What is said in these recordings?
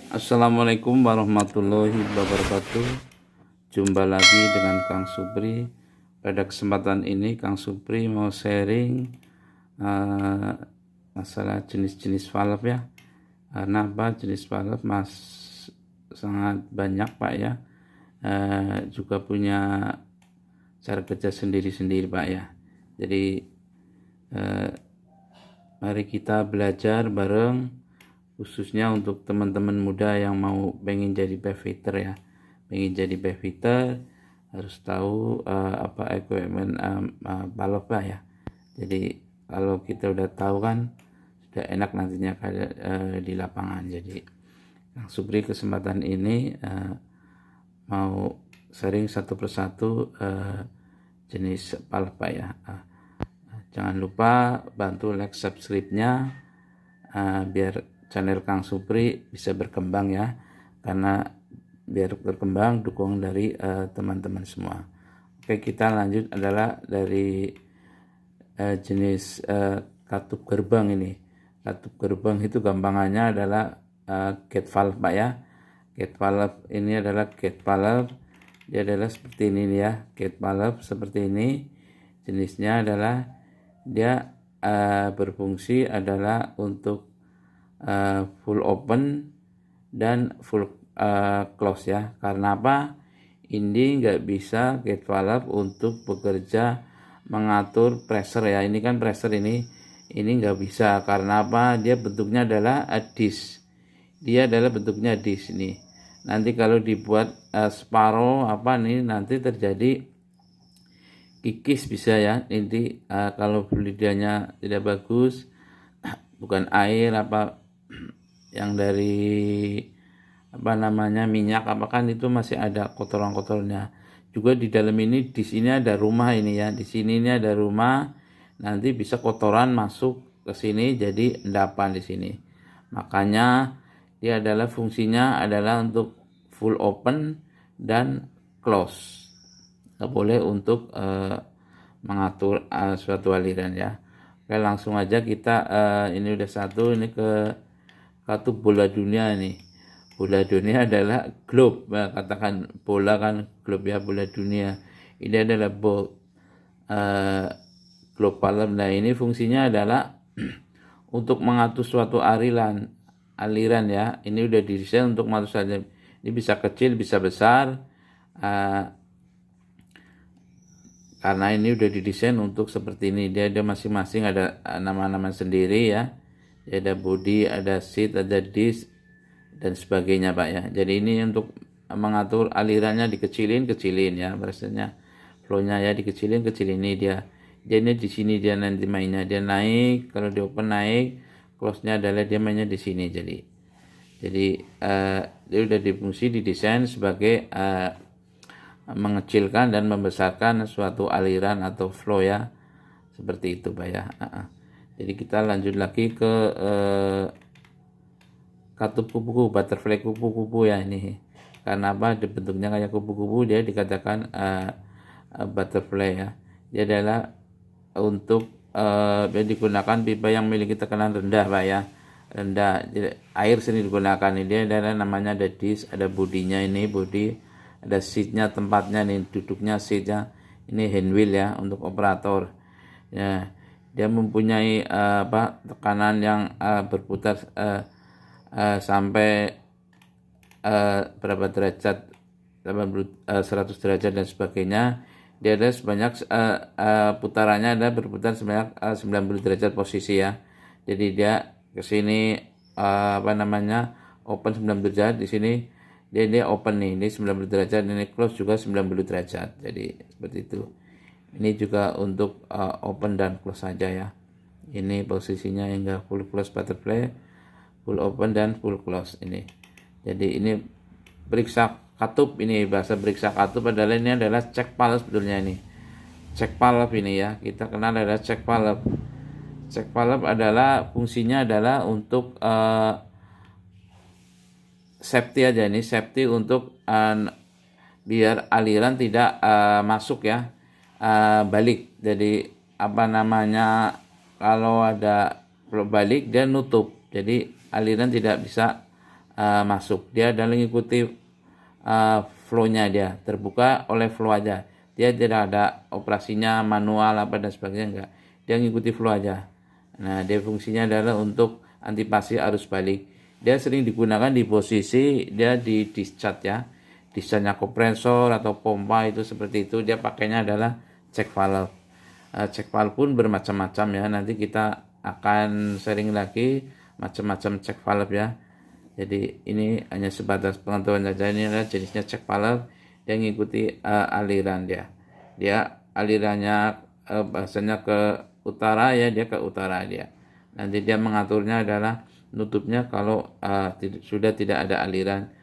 Assalamualaikum warahmatullahi wabarakatuh. Jumpa lagi dengan Kang Supri. Pada kesempatan ini Kang Supri mau sharing masalah jenis-jenis valve ya. Karena jenis valve sangat banyak Pak ya. Juga punya cara kerja sendiri-sendiri Pak ya. Jadi mari kita belajar bareng, khususnya untuk teman-teman muda yang mau pengen jadi pevfitter ya. Pengen jadi pevfitter harus tahu apa equipment valve ya. Jadi kalau kita udah tahu kan sudah enak nantinya di lapangan. Jadi Kang Supri kesempatan ini mau sharing satu persatu jenis valve ya. Jangan lupa bantu like subscribe-nya biar channel Kang Supri bisa berkembang ya, karena biar berkembang dukungan dari teman-teman semua. Oke, kita lanjut adalah dari jenis katup gerbang ini. Katup gerbang itu gampangannya adalah gate valve Pak ya. Gate valve ini adalah gate valve, dia adalah seperti ini nih ya. Gate valve seperti ini, jenisnya adalah dia berfungsi adalah untuk full open dan full close ya. Karena apa? Ini nggak bisa gate valve untuk bekerja mengatur pressure ya. Ini kan pressure ini nggak bisa. Karena apa? Dia bentuknya adalah disk. Dia adalah bentuknya disk ini. Nanti kalau dibuat separuh nanti terjadi kikis bisa ya. Nanti kalau lidahnya tidak bagus, bukan air yang dari minyak kan itu masih ada kotoran-kotorannya. Juga di dalam ini, di sini ada rumah ini ya. Di sini ini ada rumah, nanti bisa kotoran masuk ke sini jadi endapan di sini. Makanya dia adalah fungsinya adalah untuk full open dan close. Nggak boleh untuk mengatur suatu aliran ya. Oke, langsung aja kita ini udah satu, ini ke katup bola dunia nih. Bola dunia adalah globe, katakan bola kan globe ya, bola dunia. Ini adalah globe valve. Nah, ini fungsinya adalah untuk mengatur suatu aliran ya. Ini udah didesain untuk mengatur saja. Ini bisa kecil, bisa besar. Karena ini udah didesain untuk seperti ini. Dia ada masing-masing ada nama-nama sendiri ya. Dia ada body, ada seat, ada disk dan sebagainya Pak ya. Jadi ini untuk mengatur alirannya dikecilin ya, bahasanya flow-nya ya dikecilin ini dia. Ini di sini dia nanti mainnya, dia naik, kalau di open naik, close-nya adalah dia mainnya di sini. Jadi dia udah difungsi didesain sebagai mengecilkan dan membesarkan suatu aliran atau flow ya, seperti itu Pak ya. Jadi kita lanjut lagi ke katup kupu-kupu, butterfly kupu-kupu ya ini. Karena apa? Bentuknya kayak kupu-kupu, dia dikatakan butterfly ya. Dia adalah untuk dia digunakan pipa yang memiliki tekanan rendah Pak ya. Rendah, jadi, air sering digunakan. Ini dia adalah namanya ada disk, ada bodinya ini, body, ada seatnya, tempatnya nih, duduknya seatnya. Ini hand wheel ya untuk operator. Ya, dia mempunyai tekanan yang berputar sampai berapa derajat, 100 derajat dan sebagainya. Dia ada sebanyak putarannya ada berputar sebanyak 90 derajat posisi ya. Jadi dia ke sini open 90 derajat, di sini dia open nih, ini 90 derajat, ini close juga 90 derajat. Jadi seperti itu. Ini juga untuk open dan close saja ya. Ini posisinya hingga full close butterfly, full open dan full close ini. Jadi ini periksa katup, ini bahasa periksa katup adalah ini adalah check valve sebetulnya ini. Check valve ini ya, kita kenal adalah check valve. Check valve adalah fungsinya adalah untuk safety aja, ini safety untuk biar aliran tidak masuk ya, balik. Jadi kalau ada balik dia nutup, jadi aliran tidak bisa masuk. Dia adalah mengikuti flow-nya, dia terbuka oleh flow aja. Dia tidak ada operasinya manual apa dan sebagainya, enggak. Dia mengikuti flow aja. Nah, dia fungsinya adalah untuk antisipasi arus balik. Dia sering digunakan di posisi dia di discharge ya. Discharge-nya kompresor atau pompa itu seperti itu. Dia pakainya adalah check valve. Check valve pun bermacam-macam ya. Nanti kita akan sharing lagi macam-macam check valve ya. Jadi ini hanya sebatas pengetahuan saja. Ini adalah jenisnya check valve yang mengikuti aliran dia. Dia alirannya bahasanya ke utara ya, dia ke utara dia. Nanti dia mengaturnya adalah nutupnya kalau sudah tidak ada aliran.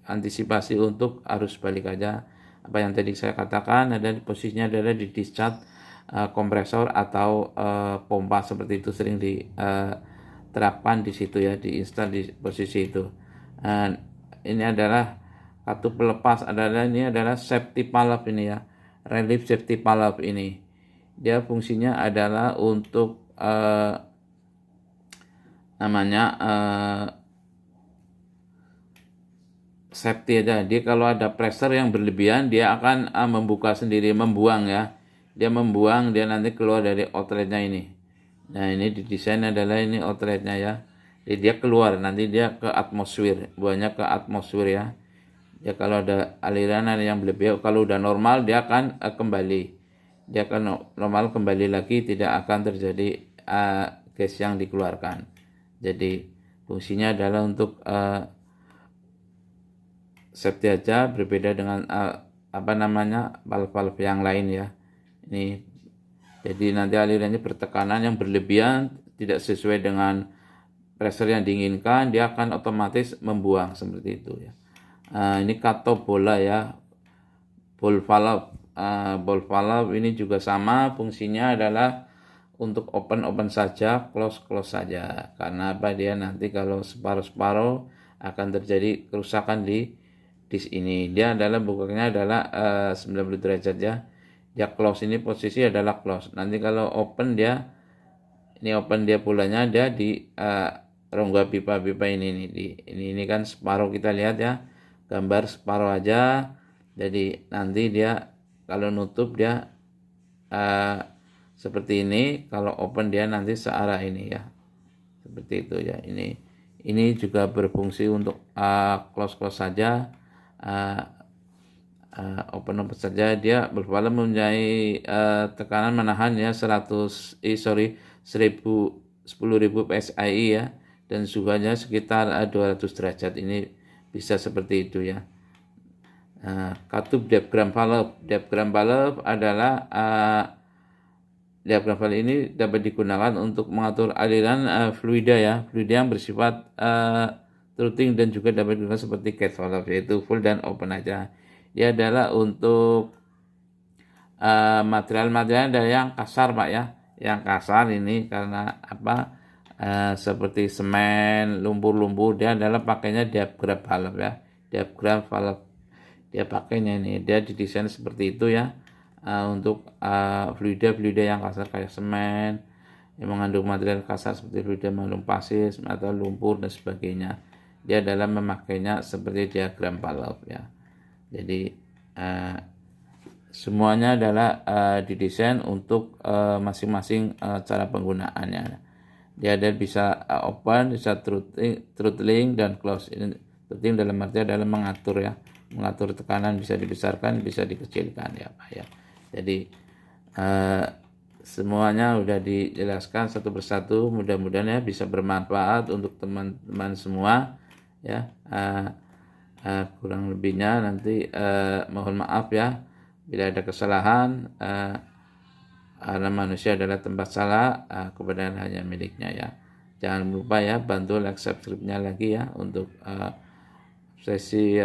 Antisipasi untuk arus balik aja. Apa yang tadi saya katakan ada posisinya adalah di discharge kompresor atau pompa seperti itu sering diterapkan di situ ya, diinstal di posisi itu. Ini adalah kartu pelepas ini adalah safety valve ini ya, relief safety valve ini. Dia fungsinya adalah untuk safety aja. Dia kalau ada pressure yang berlebihan dia akan membuka sendiri, membuang ya. Dia membuang, dia nanti keluar dari outletnya ini. Nah, ini didesain adalah ini outletnya ya. Jadi dia keluar, nanti dia ke atmosfer, buahnya ke atmosfer ya. Ya kalau ada aliran yang berlebihan, kalau udah normal dia akan kembali. Dia akan normal kembali lagi, tidak akan terjadi gas yang dikeluarkan. Jadi fungsinya adalah untuk safety aja, berbeda dengan valve-valve yang lain ya. Ini jadi nanti alirannya bertekanan yang berlebihan, tidak sesuai dengan pressure yang diinginkan, dia akan otomatis membuang seperti itu ya. Ini cut-off bola ya, ball valve. Ball valve ini juga sama, fungsinya adalah untuk open saja, close saja. Karena apa, dia nanti kalau separuh akan terjadi kerusakan di disk ini. Dia adalah bukanya adalah 90 derajat ya. Dia close, ini posisi adalah close. Nanti kalau open dia bolanya dia di rongga pipa-pipa ini kan separuh, kita lihat ya, gambar separuh aja. Jadi nanti dia kalau nutup dia seperti ini, kalau open dia nanti searah ini ya, seperti itu ya. Ini juga berfungsi untuk close saja, open saja. Dia bervalve mempunyai tekanan menahan ya 1000 psi ya, dan suhunya sekitar 200 derajat. Ini bisa seperti itu ya. Katup diaphragm valve adalah diaphragm valve ini dapat digunakan untuk mengatur aliran fluida yang bersifat throttling, dan juga dapat digunakan seperti cat valve, yaitu full dan open aja. Dia adalah untuk material-material dari yang kasar Pak ya, yang kasar ini karena apa, seperti semen, lumpur, dia adalah pakainya diaphragm valve ya, diaphragm valve dia pakainya ini. Dia didesain seperti itu ya, untuk fluida yang kasar kayak semen yang mengandung material kasar seperti fluida mengandung pasir atau lumpur dan sebagainya. Dia adalah memakainya seperti diaphragm valve ya. Jadi semuanya adalah didesain untuk masing-masing cara penggunaannya. Dia ada bisa open, bisa throttling dan close. Ini throttling dalam arti adalah mengatur tekanan, bisa dibesarkan, bisa dikecilkan ya Pak ya. Jadi semuanya sudah dijelaskan satu persatu, mudah-mudahan ya bisa bermanfaat untuk teman-teman semua ya. Kurang lebihnya nanti mohon maaf ya bila ada kesalahan, karena manusia adalah tempat salah, kebenaran hanya miliknya ya. Jangan lupa ya, bantu like, subscribe-nya lagi ya untuk sesi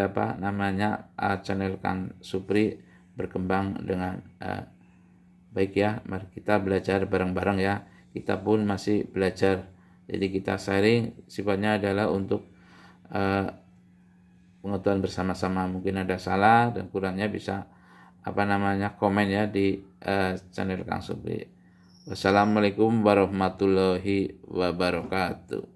channel Kang Supri berkembang dengan baik ya. Mari kita belajar bareng-bareng ya, kita pun masih belajar. Jadi kita sharing sifatnya adalah untuk pengetahuan bersama-sama. Mungkin ada salah dan kurangnya bisa komen ya di channel Kang Supri. Wassalamualaikum warahmatullahi wabarakatuh.